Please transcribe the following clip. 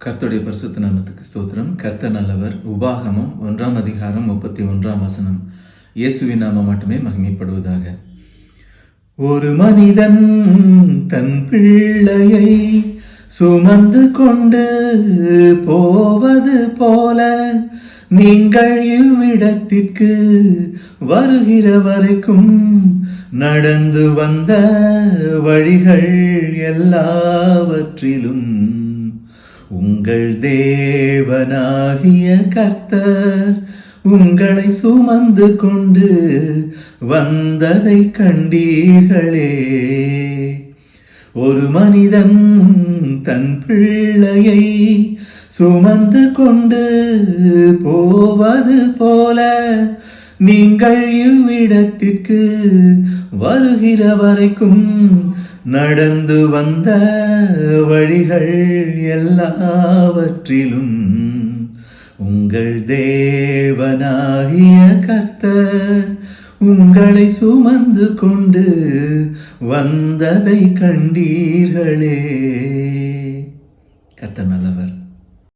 கர்த்தருடைய பரிசுத்த நாமத்துக்கு ஸ்தோத்திரம். கர்த்தர் நல்லவர். உபாகமம் 1 அதிகாரம் 31 இயேசுவின் நாமம் மட்டுமே மகிமைப்படுவதாக. ஒரு மனிதன் தன் பிள்ளையை சுமந்து கொண்டு போவது போல நீங்கள் இவ்விடத்திற்கு வருகிற வரைக்கும் நடந்து வந்த வழிகள் எல்லாவற்றிலும் உங்கள் தேவனாகிய கர்த்தர் உங்களை சுமந்து கொண்டு வந்ததை கண்டீர்களே. ஒரு மனிதன் தன் பிள்ளையை சுமந்து கொண்டு போவது போல நீங்கள் இவ்விடத்திற்கு வருகிற வரைக்கும் நடந்து வந்த வழிகள் எல்லாவற்றிலும் உங்கள் தேவனாகிய கர்த்தர் உங்களை சுமந்து கொண்டு வந்ததை கண்டீர்களே. கர்த்தர் நல்லவர்.